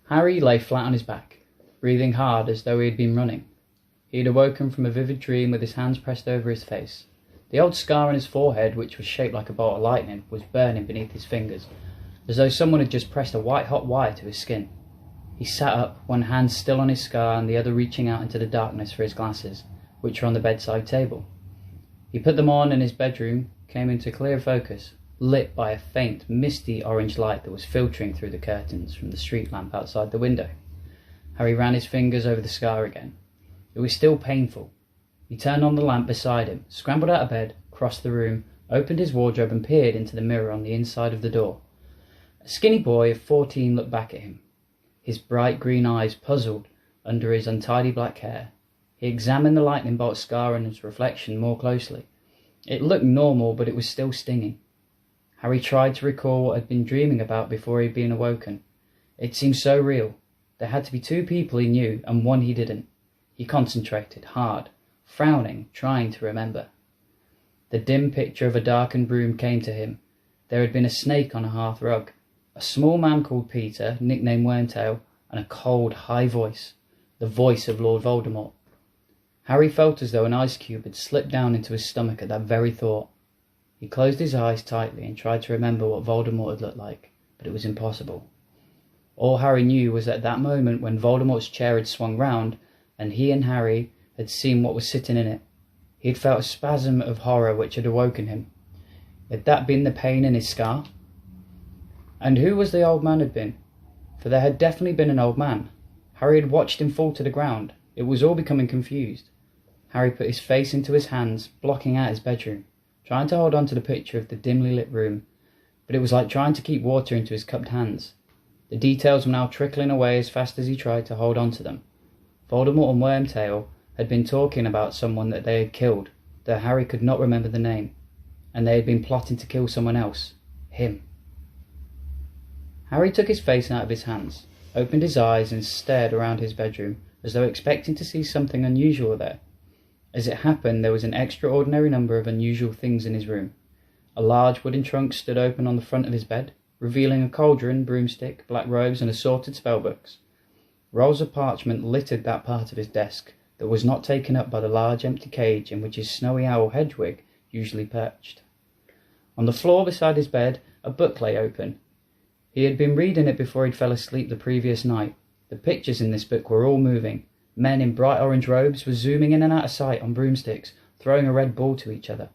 Harry lay flat on his back, breathing hard as though he had been running. He had awoken from a vivid dream with his hands pressed over his face. The old scar on his forehead, which was shaped like a bolt of lightning, was burning beneath his fingers, as though someone had just pressed a white-hot wire to his skin. He sat up, one hand still on his scar and the other reaching out into the darkness for his glasses, which were on the bedside table. He put them on and his bedroom came into clear focus, lit by a faint, misty orange light that was filtering through the curtains from the street lamp outside the window. Harry ran his fingers over the scar again. It was still painful. He turned on the lamp beside him, scrambled out of bed, crossed the room, opened his wardrobe and peered into the mirror on the inside of the door. A skinny boy of 14 looked back at him, his bright green eyes puzzled under his untidy black hair. He examined the lightning bolt scar and its reflection more closely. It looked normal, but it was still stinging. Harry tried to recall what had been dreaming about before he had been awoken. It seemed so real. There had to be two people he knew and one he didn't. He concentrated hard, frowning, trying to remember. The dim picture of a darkened room came to him. There had been a snake on a hearth rug, a small man called Peter, nicknamed Wormtail, and a cold, high voice, the voice of Lord Voldermort. Harry felt as though an ice cube had slipped down into his stomach at that very thought. He closed his eyes tightly and tried to remember what Voldemort had looked like, but it was impossible. All Harry knew was that that moment when Voldemort's chair had swung round, and he and Harry had seen what was sitting in it. He had felt a spasm of horror which had awoken him. Had that been the pain in his scar? And who was the old man had been? For there had definitely been an old man. Harry had watched him fall to the ground. It was all becoming confused. Harry put his face into his hands, blocking out his bedroom, trying to hold on to the picture of the dimly lit room, but it was like trying to keep water into his cupped hands. The details were now trickling away as fast as he tried to hold on to them. Voldemort and Wormtail had been talking about someone that they had killed, though Harry could not remember the name, and they had been plotting to kill someone else. Him. Harry took his face out of his hands, opened his eyes and stared around his bedroom, as though expecting to see something unusual there. As it happened, there was an extraordinary number of unusual things in his room. A large wooden trunk stood open on the front of his bed, revealing a cauldron, broomstick, black robes and assorted spellbooks. Rolls of parchment littered that part of his desk that was not taken up by the large empty cage in which his snowy owl Hedwig usually perched. On the floor beside his bed, a book lay open. He had been reading it before he fell asleep the previous night. The pictures in this book were all moving. Men in bright orange robes were zooming in and out of sight on broomsticks, throwing a red ball to each other.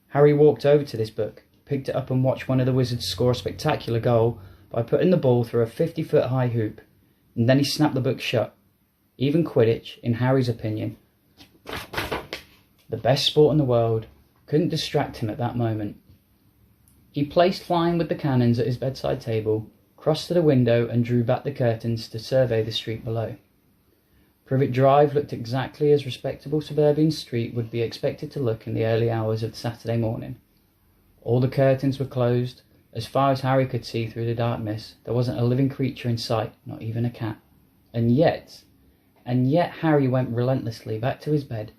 Harry walked over to this book, picked it up and watched one of the wizards score a spectacular goal by putting the ball through a 50-foot high hoop, and then he snapped the book shut. Even Quidditch, in Harry's opinion, the best sport in the world, couldn't distract him at that moment. He placed Flying with the Cannons at his bedside table, crossed to the window and drew back the curtains to survey the street below. Privet Drive looked exactly as respectable suburban street would be expected to look in the early hours of Saturday morning. All the curtains were closed. As far as Harry could see through the darkness, there wasn't a living creature in sight, not even a cat. And yet Harry went relentlessly back to his bed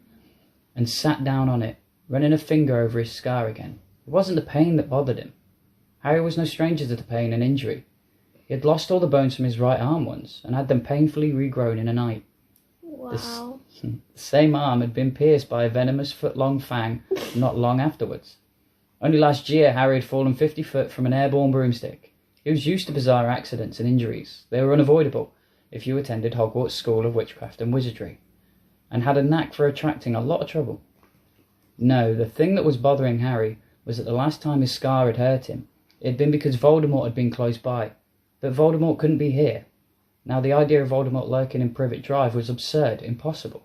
and sat down on it, running a finger over his scar again. It wasn't the pain that bothered him. Harry was no stranger to the pain and injury. He had lost all the bones from his right arm once and had them painfully regrown in a night. Wow. The same arm had been pierced by a venomous foot-long fang not long afterwards. Only last year Harry had fallen 50 foot from an airborne broomstick. He was used to bizarre accidents and injuries. They were unavoidable if you attended Hogwarts School of Witchcraft and Wizardry, and had a knack for attracting a lot of trouble. No, the thing that was bothering Harry was that the last time his scar had hurt him, it had been because Voldemort had been close by. But Voldemort couldn't be here. Now the idea of Voldemort lurking in Privet Drive was absurd, impossible.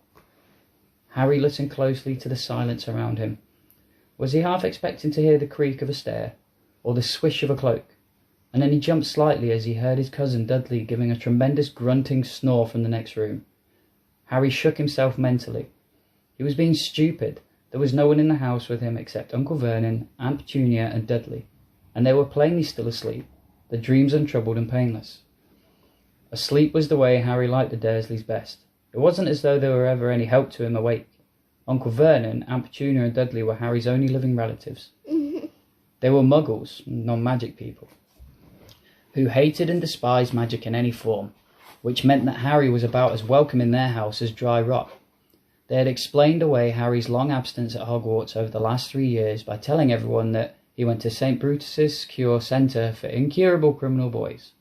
Harry listened closely to the silence around him. Was he half expecting to hear the creak of a stair, or the swish of a cloak? And then he jumped slightly as he heard his cousin Dudley giving a tremendous grunting snore from the next room. Harry shook himself mentally. He was being stupid. There was no one in the house with him except Uncle Vernon, Aunt Petunia and Dudley, and they were plainly still asleep, their dreams untroubled and painless. Asleep was the way Harry liked the Dursleys best. It wasn't as though there were ever any help to him awake. Uncle Vernon, Aunt Petunia and Dudley were Harry's only living relatives. They were muggles, non-magic people, who hated and despised magic in any form, which meant that Harry was about as welcome in their house as dry rock. They had explained away Harry's long absence at Hogwarts over the last 3 years by telling everyone that he went to St. Brutus's Secure Centre for Incurable Criminal Boys.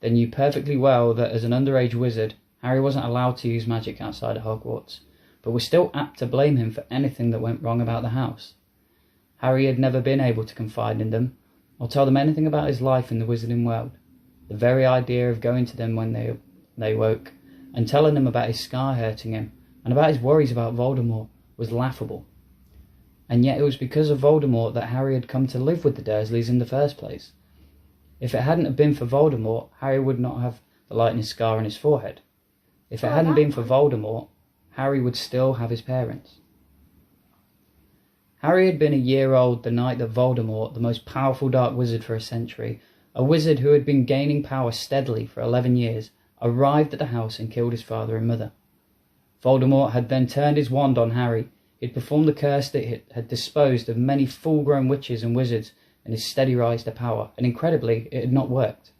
They knew perfectly well that as an underage wizard, Harry wasn't allowed to use magic outside of Hogwarts, but were still apt to blame him for anything that went wrong about the house. Harry had never been able to confide in them, or tell them anything about his life in the wizarding world. The very idea of going to them when they woke, and telling them about his scar hurting him, and about his worries about Voldemort, was laughable. And yet it was because of Voldemort that Harry had come to live with the Dursleys in the first place. If it hadn't have been for Voldemort, Harry would not have the lightning scar on his forehead. If it hadn't been for Voldemort, Harry would still have his parents. Harry had been a year old the night that Voldemort, the most powerful dark wizard for a century, a wizard who had been gaining power steadily for 11 years, arrived at the house and killed his father and mother. Voldemort had then turned his wand on Harry. He had performed the curse that had disposed of many full-grown witches and wizards in his steady rise to power, and incredibly, it had not worked.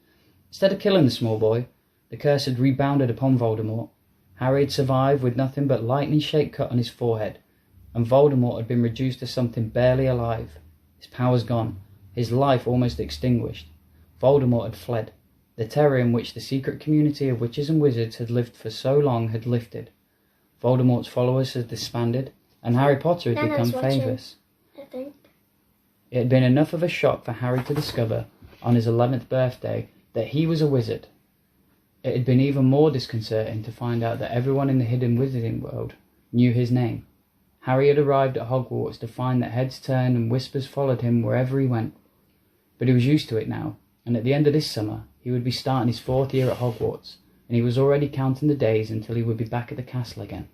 Instead of killing the small boy, the curse had rebounded upon Voldemort. Harry had survived with nothing but lightning-shaped cut on his forehead, and Voldemort had been reduced to something barely alive. His powers gone, his life almost extinguished. Voldemort had fled. The terror in which the secret community of witches and wizards had lived for so long had lifted. Voldemort's followers had disbanded, and Harry Potter had become famous. I think. It had been enough of a shock for Harry to discover, on his 11th birthday, that he was a wizard. It had been even more disconcerting to find out that everyone in the hidden wizarding world knew his name. Harry had arrived at Hogwarts to find that heads turned and whispers followed him wherever he went. But he was used to it now, and at the end of this summer, he would be starting his 4th year at Hogwarts, and he was already counting the days until he would be back at the castle again.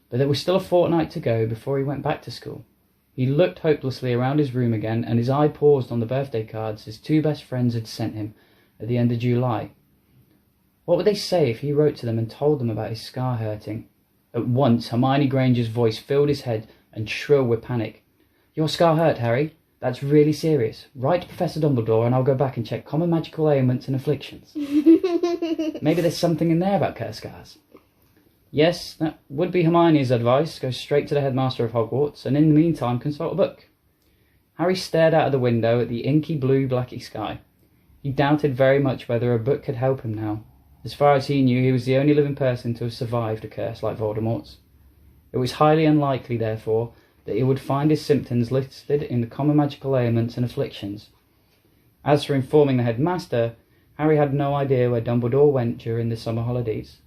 But there was still a fortnight to go before he went back to school. He looked hopelessly around his room again, and his eye paused on the birthday cards his 2 best friends had sent him at the end of July. What would they say if he wrote to them and told them about his scar hurting? At once, Hermione Granger's voice filled his head and shrilled with panic. "Your scar hurt, Harry? That's really serious. Write to Professor Dumbledore and I'll go back and check common magical ailments and afflictions." Maybe there's something in there about cursed scars. Yes, that would be Hermione's advice. Go straight to the headmaster of Hogwarts, and in the meantime consult a book. Harry stared out of the window at the inky blue blacky sky. He doubted very much whether a book could help him now. As far as he knew, he was the only living person to have survived a curse like Voldemort's. It was highly unlikely, therefore, that he would find his symptoms listed in the common magical ailments and afflictions. As for informing the headmaster, Harry had no idea where Dumbledore went during the summer holidays.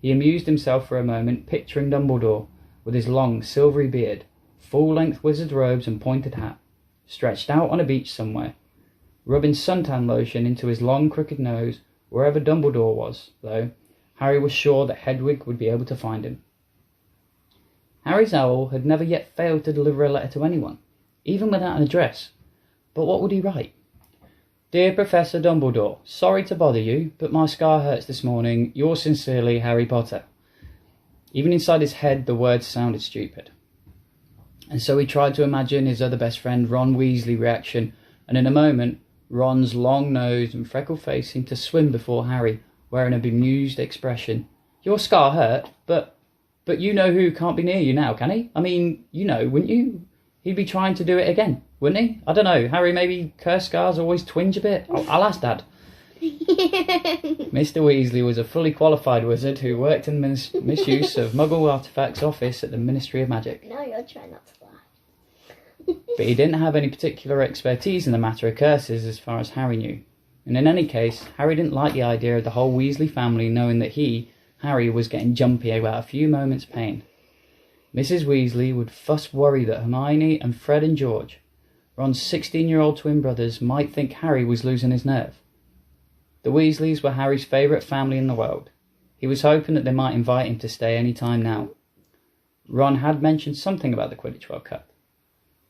He amused himself for a moment picturing Dumbledore, with his long silvery beard, full-length wizard robes and pointed hat, stretched out on a beach somewhere, rubbing suntan lotion into his long crooked nose. Wherever Dumbledore was, though, Harry was sure that Hedwig would be able to find him. Harry's owl had never yet failed to deliver a letter to anyone, even without an address. But what would he write? "Dear Professor Dumbledore, sorry to bother you, but my scar hurts this morning. Yours sincerely, Harry Potter." Even inside his head, the words sounded stupid. And so he tried to imagine his other best friend, Ron Weasley's reaction, and in a moment, Ron's long nose and freckled face seemed to swim before Harry, wearing a bemused expression. "Your scar hurt, but you know who can't be near you now, can he? I mean, you know, wouldn't you? He'd be trying to do it again, wouldn't he? I don't know, Harry, maybe cursed scars always twinge a bit. I'll ask Dad." Mr. Weasley was a fully qualified wizard who worked in the misuse of Muggle artifacts office at the Ministry of Magic. No, you're trying not to laugh. But he didn't have any particular expertise in the matter of curses as far as Harry knew. And in any case, Harry didn't like the idea of the whole Weasley family knowing that he, Harry, was getting jumpy about a few moments' pain. Mrs. Weasley would fuss worry that Hermione and Fred and George, Ron's 16-year-old twin brothers, might think Harry was losing his nerve. The Weasleys were Harry's favourite family in the world. He was hoping that they might invite him to stay any time now. Ron had mentioned something about the Quidditch World Cup,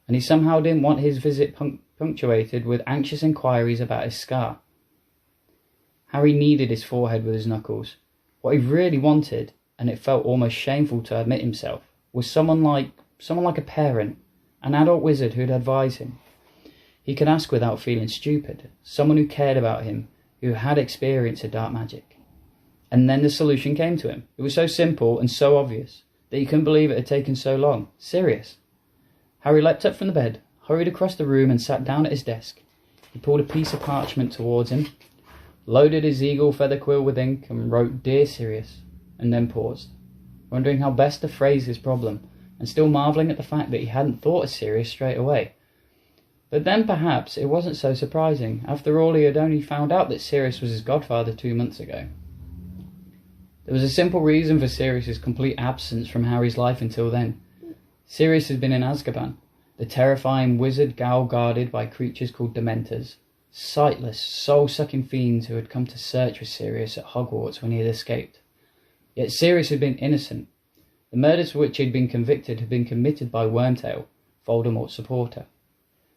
and he somehow didn't want his visit punctuated with anxious inquiries about his scar. Harry kneaded his forehead with his knuckles. What he really wanted, and it felt almost shameful to admit himself, was someone like a parent, an adult wizard who'd advise him. He could ask without feeling stupid, someone who cared about him, who had experience of dark magic. And then the solution came to him. It was so simple and so obvious that he couldn't believe it had taken so long. Sirius. Harry leapt up from the bed, hurried across the room and sat down at his desk. He pulled a piece of parchment towards him, loaded his eagle feather quill with ink and wrote "Dear Sirius," and then paused, wondering how best to phrase his problem, and still marvelling at the fact that he hadn't thought of Sirius straight away. But then perhaps it wasn't so surprising. After all, he had only found out that Sirius was his godfather 2 months ago. There was a simple reason for Sirius's complete absence from Harry's life until then. Sirius had been in Azkaban, the terrifying wizard gaol guarded by creatures called Dementors, sightless, soul-sucking fiends who had come to search for Sirius at Hogwarts when he had escaped. Yet Sirius had been innocent. The murders for which he had been convicted had been committed by Wormtail, Voldermort's supporter,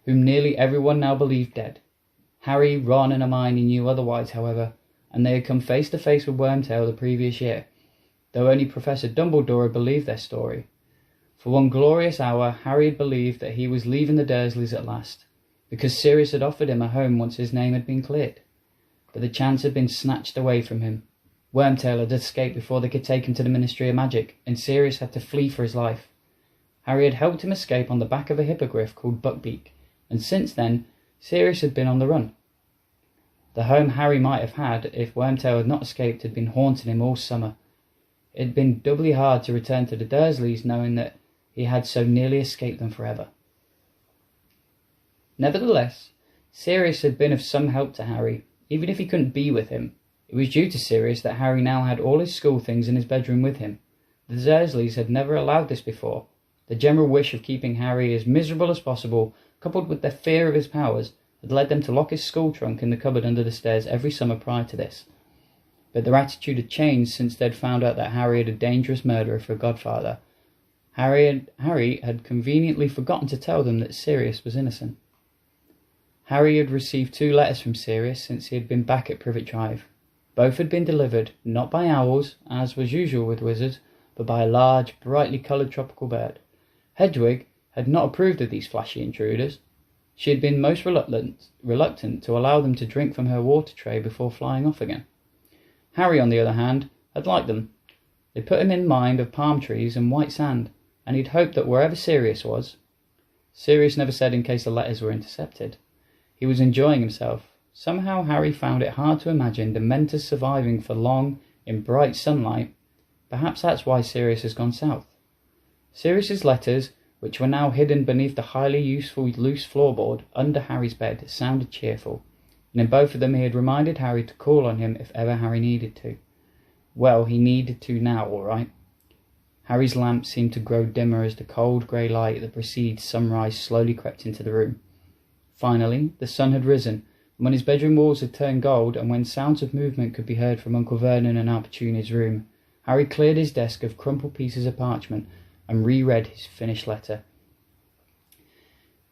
whom nearly everyone now believed dead. Harry, Ron and Hermione knew otherwise, however, and they had come face to face with Wormtail the previous year, though only Professor Dumbledore had believed their story. For one glorious hour, Harry had believed that he was leaving the Dursleys at last, because Sirius had offered him a home once his name had been cleared. But the chance had been snatched away from him. Wormtail had escaped before they could take him to the Ministry of Magic, and Sirius had to flee for his life. Harry had helped him escape on the back of a hippogriff called Buckbeak, and since then, Sirius had been on the run. The home Harry might have had if Wormtail had not escaped had been haunting him all summer. It had been doubly hard to return to the Dursleys knowing that he had so nearly escaped them forever. Nevertheless, Sirius had been of some help to Harry, even if he couldn't be with him. It was due to Sirius that Harry now had all his school things in his bedroom with him. The Dursleys had never allowed this before. The general wish of keeping Harry as miserable as possible, coupled with their fear of his powers, had led them to lock his school trunk in the cupboard under the stairs every summer prior to this. But their attitude had changed since they'd found out that Harry had a dangerous murderer for a godfather. Harry had conveniently forgotten to tell them that Sirius was innocent. Harry had received 2 letters from Sirius since he had been back at Privet Drive. Both had been delivered, not by owls, as was usual with wizards, but by a large, brightly coloured tropical bird. Hedwig had not approved of these flashy intruders. She had been most reluctant to allow them to drink from her water tray before flying off again. Harry, on the other hand, had liked them. They put him in mind of palm trees and white sand, and he'd hoped that wherever Sirius was— Sirius never said in case the letters were intercepted— he was enjoying himself. Somehow Harry found it hard to imagine Dementors surviving for long in bright sunlight. Perhaps that's why Sirius has gone south. Sirius's letters, which were now hidden beneath the highly useful loose floorboard under Harry's bed, sounded cheerful, and in both of them he had reminded Harry to call on him if ever Harry needed to. Well, he needed to now, all right. Harry's lamp seemed to grow dimmer as the cold grey light that precedes sunrise slowly crept into the room. Finally, the sun had risen, and when his bedroom walls had turned gold, and when sounds of movement could be heard from Uncle Vernon and Aunt Petunia's room, Harry cleared his desk of crumpled pieces of parchment and reread his finished letter.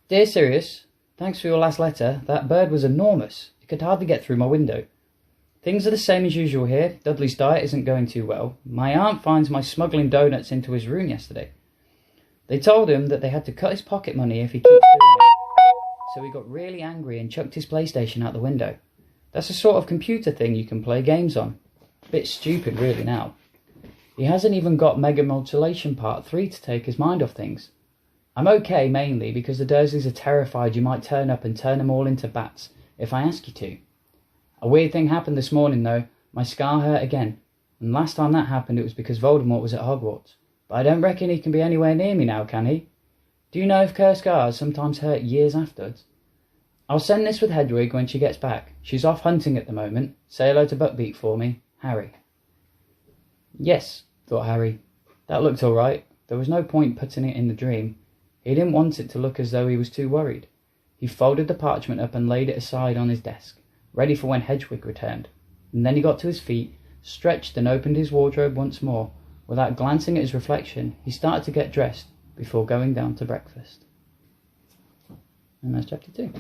Dear Sirius, thanks for your last letter. That bird was enormous. It could hardly get through my window. Things are the same as usual here. Dudley's diet isn't going too well. My aunt finds my smuggling donuts into his room yesterday. They told him that they had to cut his pocket money if he keeps doing it. So he got really angry and chucked his PlayStation out the window. That's a sort of computer thing you can play games on. A bit stupid really now. He hasn't even got Mega Modulation Part 3 to take his mind off things. I'm okay mainly because the Dursleys are terrified you might turn up and turn them all into bats if I ask you to. A weird thing happened this morning though. My scar hurt again. And last time that happened it was because Voldemort was at Hogwarts. But I don't reckon he can be anywhere near me now, can he? Do you know if cursed scars sometimes hurt years afterwards? I'll send this with Hedwig when she gets back. She's off hunting at the moment. Say hello to Buckbeak for me. Harry. Yes, thought Harry. That looked all right. There was no point putting it in the dream. He didn't want it to look as though he was too worried. He folded the parchment up and laid it aside on his desk, ready for when Hedwig returned. And then he got to his feet, stretched and opened his wardrobe once more. Without glancing at his reflection, he started to get dressed before going down to breakfast. And that's chapter 2.